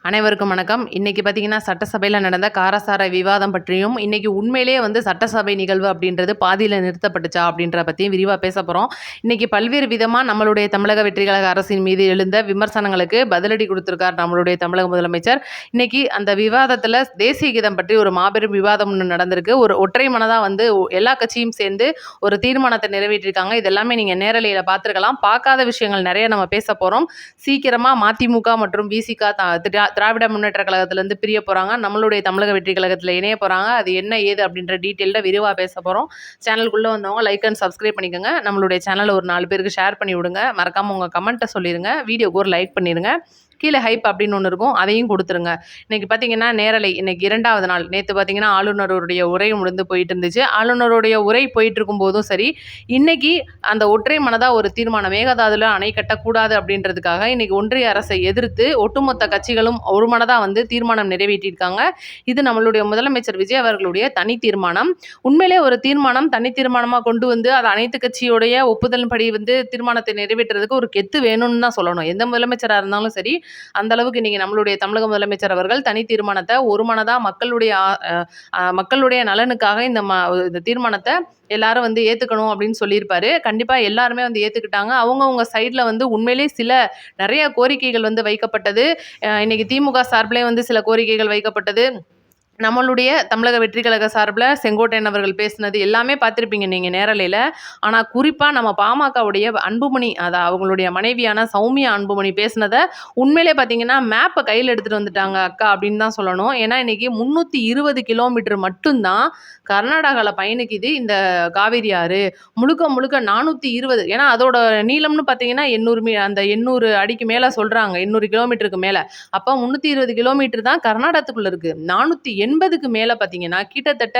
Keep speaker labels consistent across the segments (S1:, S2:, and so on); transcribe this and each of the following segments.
S1: அனைவருக்கும் வணக்கம். இன்னைக்கு பார்த்தீங்கன்னா, சட்டசபையில நடந்த காரசார விவாதம் பற்றியும், இன்னைக்கு உண்மையிலேயே சட்டசபை நிகழ்வு அப்படின்றது பாதியில நிறுத்தப்பட்டுச்சா அப்படின்றத பத்தியும் விரிவா பேசப் போறோம். இன்னைக்கு பல்வேறு விதமா நம்மளுடைய தமிழக வெற்றிக் கழக அரசின் மீது எழுந்த விமர்சனங்களுக்கு பதிலடி குடுத்திருக்கார் நம்மளுடைய தமிழக முதலமைச்சர். இன்னைக்கு அந்த விவாதத்துல தேசிய கீதம் பற்றி ஒரு மாபெரும் விவாதம் ஒண்ணு நடந்திருக்கு. ஒரு ஒற்றை மனதா எல்லா கட்சியும் சேர்ந்து ஒரு தீர்மானத்தை நிறைவேற்றியிருக்காங்க. இது எல்லாமே நீங்க நேரலையில பார்த்திருக்கலாம். பார்க்காத விஷயங்கள் நிறைய நம்ம பேசப் போறோம். சீக்கிரமா மதிமுக மற்றும் விசிக திராவிட முன்னேற்ற கழகத்திலேருந்து பிரிய போகிறாங்க. நம்மளுடைய தமிழக வெற்றி கழகத்தில் இணைய போகிறாங்க. அது என்ன ஏது அப்படின்ற டீட்டெயிலில் விரிவாக பேச போகிறோம். சேனலுக்குள்ளே வந்தவங்க லைக் அண்ட் சப்ஸ்கிரைப் பண்ணிக்கோங்க. நம்மளுடைய சேனலை ஒரு 4 பேருக்கு ஷேர் பண்ணி விடுங்க. மறக்காமல் உங்கள் கமெண்ட்டை சொல்லிடுங்க. வீடியோக்கு ஒரு லைக் பண்ணிடுங்க. கீழே ஹைப் அப்படின்னு ஒன்று இருக்கும், அதையும் கொடுத்துருங்க. இன்றைக்கி பார்த்தீங்கன்னா நேரலை இன்னைக்கு 2வது நாள். நேற்று பார்த்தீங்கன்னா ஆளுநருடைய உரை முடிந்து போயிட்டு இருந்துச்சு. ஆளுநருடைய உரை போயிட்டு இருக்கும் போதும் சரி, இன்னைக்கு அந்த ஒற்றை மனதாக ஒரு தீர்மானம் மேகதாதுல அணை கட்டக்கூடாது அப்படின்றதுக்காக இன்னைக்கு ஒன்றிய அரசை எதிர்த்து ஒட்டுமொத்த கட்சிகளும் ஒரு மனதாக தீர்மானம் நிறைவேற்றியிருக்காங்க. இது நம்மளுடைய முதலமைச்சர் விஜய் அவர்களுடைய தனி தீர்மானம். உண்மையிலே ஒரு தீர்மானம் தனி தீர்மானமாக கொண்டு அது அனைத்து கட்சியுடைய ஒப்புதல் படி தீர்மானத்தை நிறைவேற்றுறதுக்கு ஒரு கெத்து வேணும்னு தான் சொல்லணும். எந்த முதலமைச்சராக இருந்தாலும் சரி, அந்த அளவுக்கு இன்னைக்கு நம்மளுடைய தமிழக முதலமைச்சர் அவர்கள் தனி தீர்மானத்தை ஒரு மனதா மக்களுடைய நலனுக்காக இந்த தீர்மானத்தை எல்லாரும் ஏத்துக்கணும் அப்படின்னு சொல்லியிருப்பாரு. கண்டிப்பா எல்லாருமே ஏத்துக்கிட்டாங்க. அவங்கவுங்க சைட்ல உண்மையிலேயே நிறைய கோரிக்கைகள் வைக்கப்பட்டது. இன்னைக்கு திமுக சார்பிலே சில கோரிக்கைகள் வைக்கப்பட்டது. நம்மளுடைய தமிழக வெற்றி கழக சார்பில் செங்கோட்டையன் அவர்கள் பேசினது எல்லாமே பார்த்துருப்பீங்க நீங்கள் நேரலையில். ஆனால் குறிப்பாக நம்ம பாமகவுடைய அன்புமணி, அவங்களுடைய மனைவியான சௌமியா அன்புமணி பேசினதை உண்மையிலே பார்த்தீங்கன்னா மேப்பை கையில் எடுத்துகிட்டு வந்துட்டாங்க அக்கா அப்படின்னு தான் சொல்லணும். ஏன்னா இன்றைக்கி 320 கிலோமீட்டர் மட்டும்தான் கர்நாடகாவில் பயணிக்குது இந்த காவிரி ஆறு. முழுக்க 420, ஏன்னா அதோட நீளம்னு பார்த்தீங்கன்னா 800 அடிக்கு மேலே சொல்கிறாங்க, 800 கிலோமீட்டருக்கு மேலே. அப்போ 320 கிலோமீட்டர் தான் கர்நாடகத்துக்குள்ளே இருக்குது. 480க்கு மேலே பார்த்தீங்கன்னா கிட்டத்தட்ட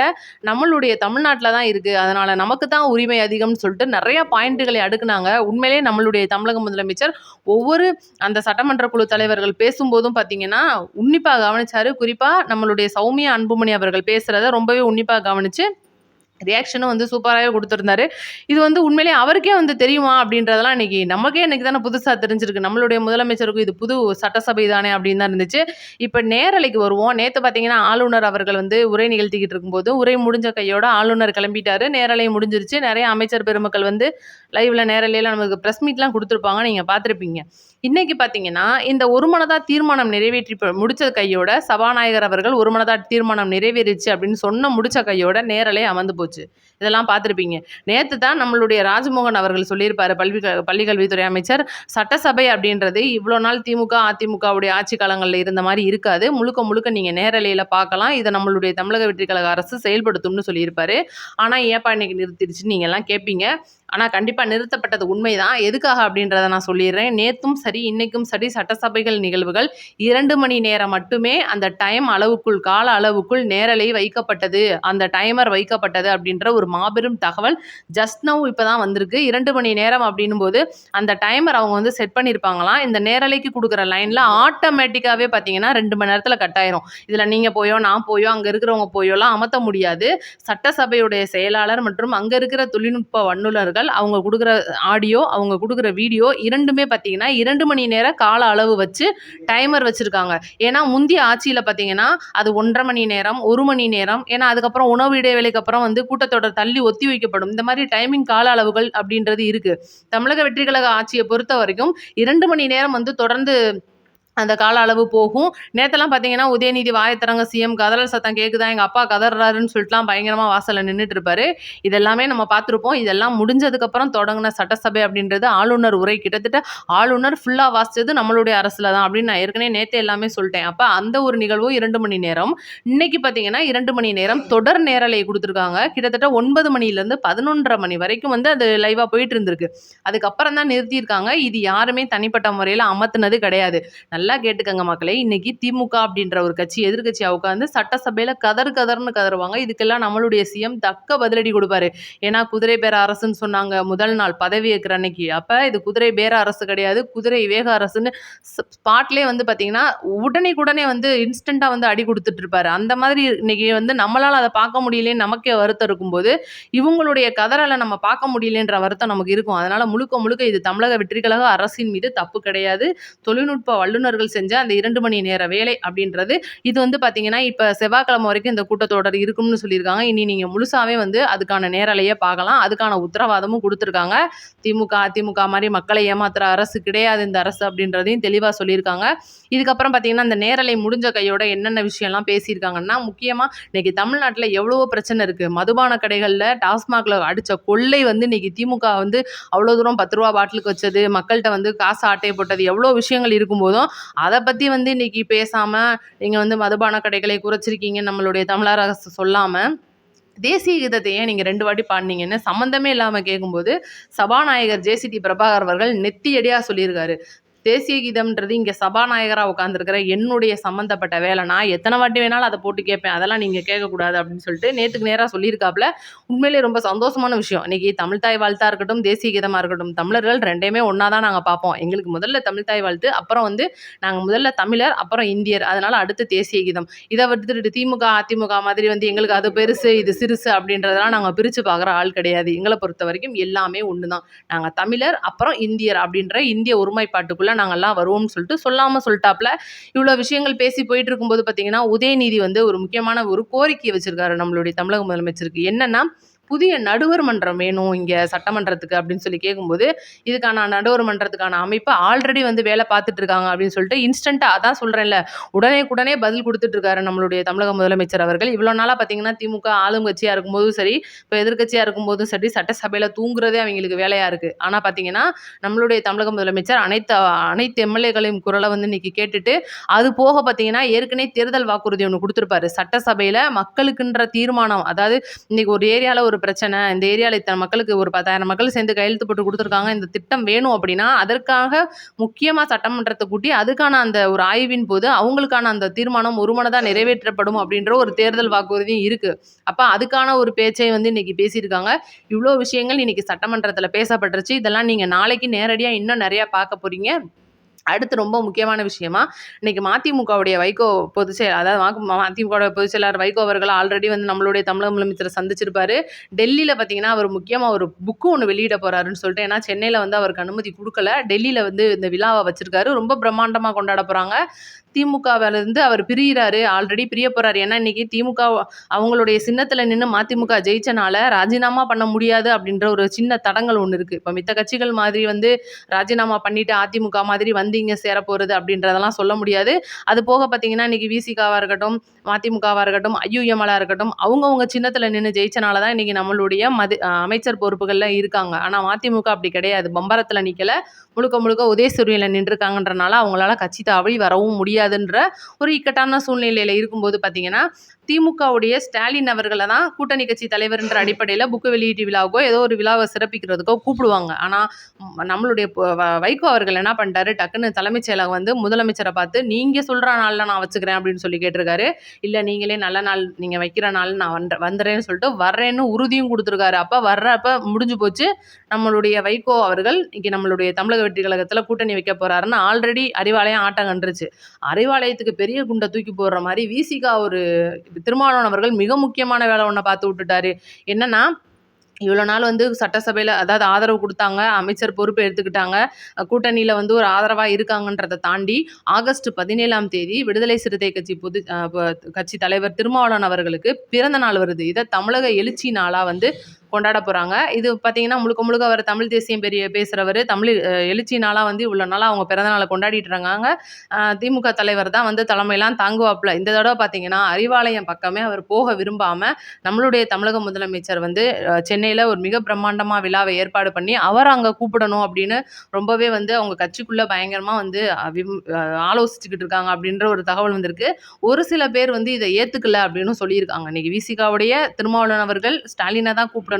S1: நம்மளுடைய தமிழ்நாட்டில் தான் இருக்குது. அதனால் நமக்கு தான் உரிமை அதிகம்னு சொல்லிட்டு நிறையா பாயிண்ட்டுகளை அடுக்குனாங்க. உண்மையிலே நம்மளுடைய தமிழக முதலமைச்சர் ஒவ்வொரு அந்த சட்டமன்ற குழு தலைவர்கள் பேசும்போதும் பார்த்தீங்கன்னா உன்னிப்பாக கவனிச்சாரு. குறிப்பாக நம்மளுடைய சௌமியா அன்புமணி அவர்கள் பேசுகிறத ரொம்பவே உன்னிப்பாக கவனிச்சு ரியாக்ஷனும் சூப்பராகவே கொடுத்துருந்தாரு. இது உண்மையிலே அவருக்கே தெரியுமா அப்படின்றதெல்லாம் இன்னைக்கு தானே புதுசாக தெரிஞ்சிருக்கு. நம்மளுடைய முதலமைச்சருக்கும் இது புது சட்டசபை தானே அப்படின்னு தான் இருந்துச்சு. இப்போ நேரலைக்கு வருவோம். நேற்று பார்த்தீங்கன்னா ஆளுநர் அவர்கள் உரை நிகழ்த்திக்கிட்டு இருக்கும்போது உரை முடிஞ்ச கையோட ஆளுநர் கிளம்பிட்டாரு. நேரலை முடிஞ்சிருச்சு. நிறைய அமைச்சர் பெருமக்கள் லைவ்ல நேரலையில் நமக்கு ப்ரெஸ் மீட்லாம் கொடுத்துருப்பாங்க, நீங்கள் பார்த்துருப்பீங்க. இன்னைக்கு பார்த்தீங்கன்னா இந்த ஒரு மனதா தீர்மானம் நிறைவேற்றி முடிச்ச கையோட சபாநாயகர் அவர்கள் ஒரு மனதா தீர்மானம் நிறைவேறிச்சு அப்படின்னு முடிச்ச கையோட நேரலை அமர்ந்து போச்சு. இதெல்லாம் பார்த்துருப்பீங்க. நேற்று தான் நம்மளுடைய ராஜ்மோகன் அவர்கள் சொல்லியிருப்பாரு, பள்ளிக்கல்வித்துறை அமைச்சர், சட்டசபை அப்படின்றது இவ்வளோ நாள் திமுக அதிமுகவுடைய ஆட்சி காலங்களில் இருந்த மாதிரி இருக்காது. முழுக்க நீங்கள் நேரலையில் பார்க்கலாம். இதை நம்மளுடைய தமிழக வெற்றி கழக அரசு செயல்படுத்தும்னு சொல்லியிருப்பாரு. ஆனால் ஏப்பா இன்னைக்கு நிறுத்திடுச்சு நீங்கள் எல்லாம் கேட்பீங்க. ஆனால் கண்டிப்பாக நிறுத்தப்பட்டது உண்மைதான். எதுக்காக அப்படின்றத நான் சொல்லிடுறேன். நேற்றும் சரி இன்னைக்கும் சரி சட்டசபைகள் நிகழ்வுகள் 2 மணி நேரம் மட்டுமே அந்த டைம் அளவுக்குள், கால அளவுக்குள் நேரலை வைக்கப்பட்டது, அந்த டைமர் வைக்கப்பட்டது அப்படின்ற ஒரு மாபெரும் தகவல் ஜஸ்ட் நவ் இப்போ தான் வந்திருக்கு. 2 மணி நேரம் அப்படின்னும் போது அந்த டைமர் அவங்க செட் பண்ணியிருப்பாங்களாம். இந்த நேரலைக்கு கொடுக்குற லைனில் ஆட்டோமேட்டிக்காகவே பார்த்தீங்கன்னா 2 மணி நேரத்தில் கட் ஆயிரும். இதில் நீங்கள் போயோ நான் போயோ அங்கே இருக்கிறவங்க போயோலாம் அமர்த்த முடியாது. சட்டசபையுடைய செயலாளர் மற்றும் அங்கே இருக்கிற தொழில்நுட்ப வல்லுநர்கள் அவங்க கொடுக்குற ஆடியோ, அவங்க கொடுக்குற வீடியோ இரண்டுமே பார்த்தீங்கன்னா 2 மணி நேரம் கால அளவு வச்சு டைமர் வச்சுருக்காங்க. ஏன்னா முந்தைய ஆட்சியில் பார்த்தீங்கன்னா அது 1.5 மணி நேரம், 1 மணி நேரம், ஏன்னா அதுக்கப்புறம் உணவு இடைவேளைக்கு அப்புறம் கூட்டத்தொடர் தள்ளி ஒத்தி வைக்கப்படும். இந்த மாதிரி டைமிங் கால அளவுகள் அப்படின்றது இருக்குது. தமிழக வெற்றி கழக ஆட்சியை பொறுத்த வரைக்கும் 2 மணி நேரம் தொடர்ந்து அந்த கால அளவு போகும். நேற்றெல்லாம் பார்த்தீங்கன்னா உதயநிதி வாயத்திறங்க சிஎம் கதறல் சத்தம் கேட்குதா, எங்கள் அப்பா கதறாருன்னு சொல்லிட்டுலாம் பயங்கரமாக வாசலில் நின்றுட்டு இருப்பாரு. இதெல்லாமே நம்ம பார்த்துருப்போம். இதெல்லாம் முடிஞ்சதுக்கப்புறம் தொடங்கின சட்டசபை அப்படின்றது ஆளுநர் உரை. கிட்டத்தட்ட ஆளுநர் ஃபுல்லாக வாசித்தது நம்மளுடைய அரசில் தான் அப்படின்னு நான் ஏற்கனவே நேற்று எல்லாமே சொல்லிட்டேன். அப்போ அந்த ஒரு நிகழ்வும் 2 மணி நேரம். இன்னைக்கு பார்த்தீங்கன்னா 2 மணி நேரம் தொடர் நேரலை கொடுத்துருக்காங்க. கிட்டத்தட்ட 9 மணிலேருந்து 11:30 மணி வரைக்கும் அது லைவாக போயிட்டு இருந்திருக்கு. அதுக்கப்புறம் தான் நிறுத்தியிருக்காங்க. இது யாருமே தனிப்பட்ட முறையில் அமர்த்தினது கிடையாது. நல்லா கேட்டுக்கங்க மக்களே. இன்னைக்கு திமுக அப்படின்ற ஒரு கட்சி எதிர்கட்சியா உட்காந்து சட்டசபையில கதர்னு கதறுவாங்க. இதுக்கெல்லாம் நம்மளுடைய சிஎம் தக்க பதிலடி கொடுப்பாரு. ஏன்னா குதிரை பேர அரசுன்னு சொன்னாங்க முதல் நாள் பதவி ஏற்கிற அன்னைக்கு. அப்ப இது குதிரை பேர அரசு கிடையாது, குதிரை வேக அரசுன்னு ஸ்பாட்லேயே பார்த்தீங்கன்னா உடனே இன்ஸ்டண்டா அடி கொடுத்துட்டு இருப்பாரு. அந்த மாதிரி இன்னைக்கு நம்மளால அதை பார்க்க முடியலன்னு நமக்கே வருத்தம் இருக்கும்போது இவங்களுடைய கதறலை நம்ம பார்க்க முடியலன்ற வருத்தம் நமக்கு இருக்கும். அதனால முழுக்க இது தமிழக வெற்றி கழக அரசின் மீது தப்பு கிடையாது. தொழில்நுட்ப வல்லுநர் ஆளுநர்கள் செஞ்ச அந்த 2 மணி நேர வேலை அப்படின்றது இது வந்து பார்த்தீங்கன்னா, இப்ப செவ்வாய்க்கிழமை வரைக்கும் இந்த கூட்டத்தொடர் இருக்கும்னு சொல்லியிருக்காங்க. இனி நீங்க முழுசாவே வந்து அதுக்கான நேரலைய பார்க்கலாம். அதுக்கான உத்தரவாதமும் குடுத்துருக்காங்க. திமுக, அதிமுக மாரி மக்களை ஏமாத்துற அரசு கிடையாது இந்த அரசு அப்படின்றதையும் தெளிவா சொல்லியிருக்காங்க. இதுக்கப்புறம் பார்த்தீங்கன்னா, இந்த நேரலை முடிஞ்ச கையோட என்னென்ன விஷயம்லாம் பேசியிருக்காங்கன்னா, முக்கியமா இன்னைக்கு தமிழ்நாட்டுல எவ்வளவோ பிரச்சனை இருக்கு. மதுபான கடைகள்ல டாஸ்மாக்ல அடிச்ச கொள்ளை வந்து இன்னைக்கு திமுக வந்து அவ்வளோ தூரம் ரூ. 10 பாட்டிலுக்கு வச்சது, மக்கள்ட்ட வந்து காசு ஆட்டைய போட்டது எவ்வளோ விஷயங்கள் இருக்கும்போதும், அத பத்தி வந்து இன்னைக்கு பேசாம, நீங்க வந்து மதுபான கடைகளை குறைச்சிருக்கீங்க நம்மளுடைய தமிழக அரசு சொல்லாம, தேசிய கீதத்தை ஏன் நீங்க 2 வாட்டி பாடுனீங்கன்னு சம்மந்தமே இல்லாம கேட்கும்போது, சபாநாயகர் ஜே.சி.டி. பிரபாகர் அவர்கள் நெத்தியடியா சொல்லியிருக்காரு. தேசிய கீதம்ன்றது இங்க சபாநாயகரா உட்கார்ந்திருக்கிற என்னுடைய சம்மந்தப்பட்ட வேலை. நான் எத்தன வாட்டி வேணாலும் அத போட்டு கேட்பேன். அதெல்லாம் நீங்க கேட்கக்கூடாது அப்படின்னு சொல்லிட்டு நேத்துக்கு நேரா சொல்லியிருக்காப்ல. உண்மையிலேயே ரொம்ப சந்தோஷமான விஷயம். இன்னைக்கு தமிழ் தாய் வாழ்த்தா இருக்கட்டும், தேசிய கீதமா இருக்கட்டும், தமிழர்கள் 2யுமே ஒண்ணா தான் நாங்க பார்ப்போம். எங்களுக்கு முதல்ல தமிழ் தாய் வாழ்த்து, அப்புறம் வந்து நாங்க முதல்ல தமிழர், அப்புறம் இந்தியர். அதனால அடுத்து தேசிய கீதம். இத விட்டுட்டு திமுக, அதிமுக மாதிரி வந்து எங்களுக்கு அது பெருசு, இது சிறுசு அப்படின்றதெல்லாம் நாங்க பிரிச்சு பார்க்குற ஆள் கிடையாது. எங்கள பொறுத்தவரைக்கும் எல்லாமே ஒண்ணு தான். நாங்க தமிழர், அப்புறம் இந்தியர் அப்படின்ற இந்திய ஒருமைப்பாட்டுக்குள்ள நாங்கெல்லாம் வருவோம்னு சொல்லிட்டு சொல்லாம சொல்லிட்டாப்ல. இவ்வளோ விஷயங்கள் பேசி போயிட்டு இருக்கும்போது பார்த்தீங்கன்னா, உதயநிதி வந்து ஒரு முக்கியமான ஒரு கோரிக்கை வச்சிருக்காரு நம்மளுடைய தமிழக முதலமைச்சருக்கு. என்னன்னா, புதிய நடுவர் மன்றம் வேணும் இங்க சட்டமன்றத்துக்கு அப்படின்னு சொல்லி கேட்கும்போது, இதுக்கான நடுவர் மன்றத்துக்கான அமைப்பு ஆல்ரெடி வந்து வேலை பார்த்துட்டு இருக்காங்க அப்படின்னு சொல்லிட்டு இன்ஸ்டன்ட்டா அதான் சொல்றேன்ல, உடனே பதில் குடுத்துட்டு இருக்காரு நம்மளுடைய தமிழக முதலமைச்சர் அவர்கள். இவ்வளோ நாளா பார்த்தீங்கன்னா, திமுக ஆளுங்கட்சியா இருக்கும்போதும் சரி, இப்ப எதிர்க்கட்சியா இருக்கும்போதும் சரி, சட்டசபையில தூங்குறதே அவங்களுக்கு வேலையா இருக்கு. ஆனா பார்த்தீங்கன்னா, நம்மளுடைய தமிழக முதலமைச்சர் அனைத்து எம்எல்ஏக்களின் குரல வந்து இன்னைக்கு கேட்டுட்டு, அது போக பார்த்தீங்கன்னா, ஏற்கனவே தேர்தல் வாக்குறுதி ஒண்ணு குடுத்திருப்பாரு. சட்டசபையில மக்களுக்குன்ற தீர்மானம், அதாவது இன்னைக்கு ஒரு ஏரியால ஒரு பிரச்சனை, இந்த ஏரியால இத்தனை மக்களுக்கு ஒரு 10,000 மக்கள் சேர்ந்து கையெழுத்து போட்டு குடுத்துருக்காங்க. இந்த திட்டம் வேணும் அப்படின்னா, அதற்காக முக்கியமா சட்டமன்றத்த கூட்டி, அதுக்கான அந்த ஒரு ஆய்வின் போது அவங்களுக்கான அந்த தீர்மானம் ஒருமனதா நிறைவேற்றப்படும் அப்படின்ற ஒரு தேர்தல் வாக்குறுதியும் இருக்கு. அப்ப அதுக்கான ஒரு பேச்சை வந்து இன்னைக்கு பேசியிருக்காங்க. இவ்ளோ விஷயங்கள் இன்னைக்கு சட்டமன்றத்துல பேசப்பட்டுருச்சு. இதெல்லாம் நீங்க நாளைக்கு நேரடியா இன்னும் நெறைய பார்க்க போறீங்க. அடுத்து ரொம்ப முக்கியமான விஷயமா, இன்னைக்கு மதிமுகவுடைய வைகோ அதாவது மதிமுகவோட பொதுச் செயலாளர் வைகோ அவர்கள் ஆல்ரெடி வந்து நம்மளுடைய தமிழக முதலமைச்சரை சந்திச்சிருப்பாரு. டெல்லியில பார்த்தீங்கன்னா, அவர் முக்கியமா ஒரு புக்கு ஒண்ணு வெளியிட போறாருன்னு சொல்லிட்டு, ஏன்னா சென்னையில வந்து அவருக்கு அனுமதி குடுக்கல. டெல்லியில வந்து இந்த விழாவ வச்சிருக்காரு. ரொம்ப பிரம்மாண்டமா கொண்டாட போறாங்க. திமுகவிலிருந்து அவர் பிரியிறாரு. ஆல்ரெடி பிரிய போறாரு. ஏன்னா இன்னைக்கு திமுக அவங்களுடைய சின்னத்துல நின்னு மதிமுக ஜெயிச்சனால ராஜினாமா பண்ண முடியாது அப்படின்ற ஒரு சின்ன தடங்கல் ஒண்ணு இருக்கு. இப்ப மித்த கட்சிகள் மாதிரி வந்து ராஜினாமா பண்ணிட்டு அதிமுக மாதிரி வந்து இங்க சேரப்போறது அப்படின்றதெல்லாம் சொல்ல முடியாது. அது போக பார்த்தீங்கன்னா, இன்னைக்கு விசிகாவா இருக்கட்டும், மதிமுகவா இருக்கட்டும், ஐயுஎம்எல்லா இருக்கட்டும், அவங்கவங்க சின்னத்துல நின்னு ஜெயிச்சனால தான் இன்னைக்கு நம்மளுடைய அமைச்சர் பொறுப்புகள்ல இருக்காங்க. ஆனா மதிமுக அப்படி கிடையாது. பம்பரத்துல நிக்கல. முழுக்க முழுக்க உதயசூரியன்ல நின்றுருக்காங்கன்றனால அவங்களால கட்சி தாவடி வரவும் முடியாதுன்ற ஒரு இக்கட்டான சூழ்நிலையில இருக்கும்போது பார்த்தீங்கன்னா, திமுகவுடைய ஸ்டாலின் அவர்கள தான் கூட்டணி கட்சி தலைவர்ன்ற அடிப்படையில புக்கு வெளியீட்டு விழாவுக்கோ, ஏதோ ஒரு விழாவ சிறப்பிக்கிறதுக்கோ கூப்பிடுவாங்க. ஆனா, நம்மளுடைய வைகோ அவர்கள் என்ன பண்ணிட்டாரு, டக்குன்னு தலைமைச் செயலகம் வந்து முதலமைச்சர பார்த்து, "நீங்க சொல்ற நாள்ல நான் வச்சுக்கிறேன்" அப்படின்னு சொல்லி கேட்டிருக்காரு. "இல்ல நீங்களே நல்ல நாள் நீங்க வைக்கிற நாள் நான் வந்துர்றேன்னு" சொல்லிட்டு வர்றேன்னு உறுதியும் குடுத்துருக்காரு. அப்ப வர்றப்ப முடிஞ்சு போச்சு. நம்மளுடைய வைகோ அவர்கள் இன்னைக்கு நம்மளுடைய தமிழக வெற்றி கழகத்துல கூட்டணி வைக்க போறாருன்னு ஆல்ரெடி அறிவாலயம் ஆட்டம் கண்டுருச்சு. அறிவாலயத்துக்கு பெரிய குண்ட தூக்கி போடுற மாரி விசிகா ஒரு திருமாவளவன் அவர்கள் மிக முக்கியமான வேலை ஒண்ண பார்த்து விட்டுட்டாரு. என்னன்னா, இவ்வளோ நாள் வந்து சட்டசபையில அதாவது ஆதரவு குடுத்தாங்க. அமைச்சர் பொறுப்பு எடுத்துக்கிட்டாங்க. கூட்டணியில வந்து ஒரு ஆதரவா இருக்காங்கன்றத தாண்டி, ஆகஸ்ட் 17ஆம் தேதி விடுதலை சிறுத்தை கட்சி பொது கட்சி தலைவர் திருமாவளவன் அவர்களுக்கு பிறந்த நாள் வருது. இத தமிழக எழுச்சி நாளா வந்து கொண்டாட போறாங்க. இது பார்த்தீங்கன்னா, முழுக்க முழுக்க அவர் தமிழ் தேசியம் பேசுறவரு. தமிழ் எழுச்சி நாளா வந்து இவ்வளோ நாளா அவங்க பிறந்த நாள கொண்டாடிட்டு இருக்காங்க. திமுக தலைவர் தான் வந்து தலைமையெல்லாம் தாங்குவாப்ல. இந்த தடவ பார்த்தீங்கன்னா, அறிவாலயம் பக்கமே அவர் போக விரும்பாம, நம்மளுடைய தமிழக முதலமைச்சர் வந்து சென்னையில ஒரு மிக பிரம்மாண்டமா விழாவை ஏற்பாடு பண்ணி, அவர அங்க கூப்பிடணும் அப்படின்னு ரொம்பவே வந்து அவங்க கட்சிக்குள்ள பயங்கரமா வந்து ஆலோசிச்சுக்கிட்டு இருக்காங்க அப்படின்ற ஒரு தகவல் வந்திருக்கு. ஒரு சில பேர் வந்து இத ஏத்துக்கல அப்படின்னும் சொல்லியிருக்காங்க. இன்னைக்கு விசிகாவுடைய திருமாவளவன் அவர்கள் ஸ்டாலின தான் கூப்பிடணும்.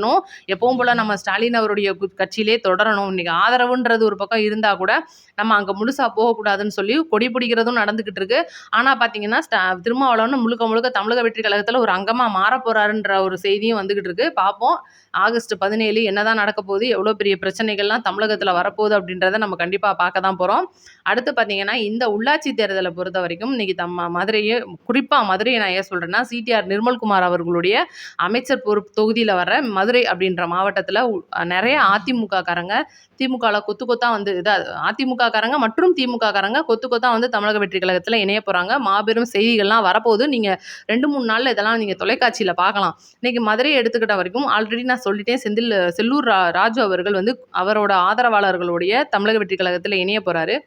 S1: எப்பவும் போல நம்ம ஸ்டாலின் அவருடைய கட்சியிலே தொடரணும். இன்னைக்கு ஆதரவுன்றது ஒரு பக்கம் இருந்தா கூட, நம்ம அங்க முழுசா போகக்கூடாதுன்னு சொல்லி கொடி பிடிக்கிறதும் நடந்துகிட்டு இருக்கு. ஆனா பார்த்தீங்கன்னா, திருமாவளவன் முழுக்க முழுக்க தமிழக வெற்றி கழகத்துல ஒரு அங்கமா மாறப் போறாருன்ற ஒரு செய்தியும் வந்துகிட்டு இருக்கு. பார்ப்போம். ஆகஸ்ட் 17 என்னதான் நடக்க போகுது, எவ்வளோ பெரிய பிரச்சனைகள்லாம் தமிழகத்துல வரப்போகுது அப்படின்றத நம்ம கண்டிப்பா பார்க்க தான் போறோம். அடுத்து பார்த்தீங்கன்னா, இந்த உள்ளாட்சி தேர்தலை பொறுத்தவரைக்கும் இன்னைக்கு மதுரையே குறிப்பா மதுரையை நான் ஏன் சொல்றேன்னா, சிடிஆர் நிர்மல்குமார் அவர்களுடைய அமைச்சர் பொறுப்பு தொகுதியில வர மதுரை அப்படின்ற மாவட்டத்துல நெறைய அதிமுக காரங்க திமுகல கொத்து கொத்தா வந்து அதிமுக காரங்க மற்றும் திமுக காரங்க கொத்து கொத்தா வந்து தமிழக வெற்றி கழகத்துல இணைய போறாங்க. மாபெரும் செய்திகள்லாம் வரப்போகுது. நீங்க 2, 3 நாள்ல இதெல்லாம் நீங்க தொலைக்காட்சியில பார்க்கலாம். இன்னைக்கு மதுரைய எடுத்துக்கிட்ட வரைக்கும் ஆல்ரெடி நான் சொல்லிட்டேன். செல்லூர் ராஜு அவர்கள் வந்து அவரோட ஆதரவாளர்களுடைய தமிழக வெற்றி கழகத்துல இணைய போறாரு.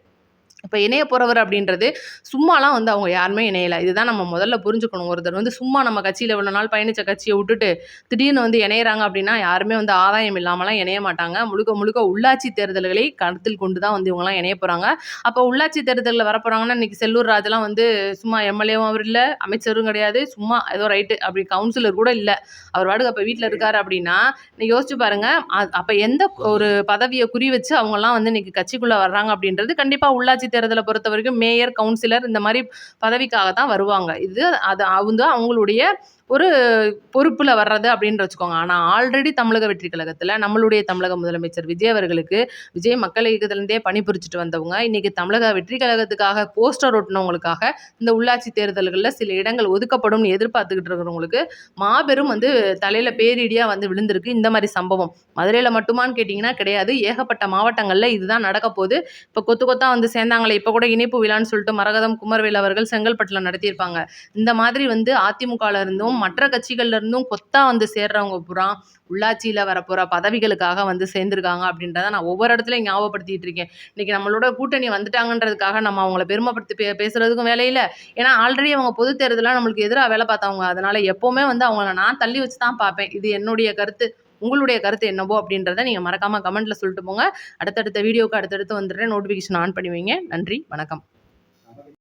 S1: இப்ப இணைய போறவர் அப்படின்றது சும்மாலாம் வந்து அவங்க யாருமே இணையல. இதுதான் நம்ம முதல்ல புரிஞ்சுக்கணும். ஒருத்தர் வந்து சும்மா நம்ம கட்சியில இவ்வளோ நாள் பயணிச்ச கட்சிய விட்டுட்டு, திடீர்னு வந்து இணையறாங்க அப்படின்னா, யாருமே வந்து ஆதாயம் இல்லாமலாம் இணைய மாட்டாங்க. முழுக்க முழுக்க உள்ளாட்சி தேர்தல்களை கருத்தில் கொண்டு தான் வந்து இவங்கலாம் இணைய போறாங்க. அப்போ உள்ளாட்சி தேர்தல்ல வரப்போறாங்கன்னா, இன்னைக்கு செல்லூர் ராஜுலாம் வந்து சும்மா எம்எல்ஏவும் அவர் இல்ல, அமைச்சரும் கிடையாது. சும்மா ஏதோ ரைட்டு அப்படி கவுன்சிலர் கூட இல்ல. அவர் பாட்டுக்கு அப்ப வீட்ல இருக்காரு அப்படின்னா, நீங்க யோசிச்சு பாருங்க. அப்ப எந்த ஒரு பதவிய குறி வச்சு அவங்கலாம் வந்து இன்னைக்கு கட்சிக்குள்ள வர்றாங்க அப்படின்றது கண்டிப்பா உள்ளாட்சி தேர்தலை பொறுத்த வரைக்கும் மேயர், கவுன்சிலர் இந்த மாதிரி பதவிக்காக தான் வருவாங்க. அது அவங்களுடைய ஒரு பொறுப்புல வர்றது அப்படின்னு வச்சுக்கோங்க. ஆனா ஆல்ரெடி தமிழக வெற்றி கழகத்துல நம்மளுடைய தமிழக முதலமைச்சர் விஜய் அவர்களுக்கு விஜய் மக்கள் இயக்கத்திலிருந்தே பணிபுரிச்சுட்டு வந்தவங்க இன்னைக்கு தமிழக வெற்றி கழகத்துக்காக போஸ்டர் ஒட்டினவங்களுக்காக இந்த உள்ளாட்சி தேர்தல்கள்ல சில இடங்கள் ஒதுக்கப்படும் எதிர்பார்த்துக்கிட்டு இருக்கிறவங்களுக்கு மாபெரும் வந்து தலையில பேரிடியா வந்து விழுந்திருக்கு இந்த மாதிரி சம்பவம். மதுரையில மட்டுமான்னு கேட்டீங்கன்னா கிடையாது. ஏகப்பட்ட மாவட்டங்கள்ல இதுதான் நடக்க போகுது. இப்ப கொத்து கொத்தா வந்து சேர்ந்தாங்களே, இப்ப கூட இணைப்பு விழான்னு சொல்லிட்டு மரகதம் குமரவேல் அவர்கள் செங்கல்பட்டுல நடத்தியிருப்பாங்க. இந்த மாதிரி வந்து அதிமுகல இருந்தும் மற்ற கட்சிகள்ல இருந்தும் கொத்தா வந்து சேர்றவங்க பூரா உள்ளாட்சியில வரப்போற பதவிகளுக்காக வந்து சேர்ந்திருக்காங்க அப்படின்றத நான் ஒவ்வொரு இடத்துலயும் ஞாபகப்படுத்திட்டு இருக்கேன். இன்னைக்கு நம்மளோட கூட்டணி வந்துட்டாங்கன்றதுக்காக நம்ம அவங்கள பெருமைப்படுத்தி பேசுறதுக்கும் வேலையில. ஏன்னா ஆல்ரெடி அவங்க பொது தேர்தலாம் நம்மளுக்கு எதிரா வேலை பார்த்தவங்க. அதனால எப்பவுமே வந்து அவங்கள நான் தள்ளி வச்சு தான் பார்ப்பேன். இது என்னுடைய கருத்து. உங்களுடைய கருத்து என்னவோ அப்படின்றத நீங்க மறக்காம கமெண்ட்ல சொல்லிட்டு போங்க. அடுத்தடுத்த வீடியோக்கு அடுத்தடுத்து வந்துடுறேன். நோட்டிஃபிகேஷன் ஆன் பண்ணி வைங்க. நன்றி, வணக்கம்.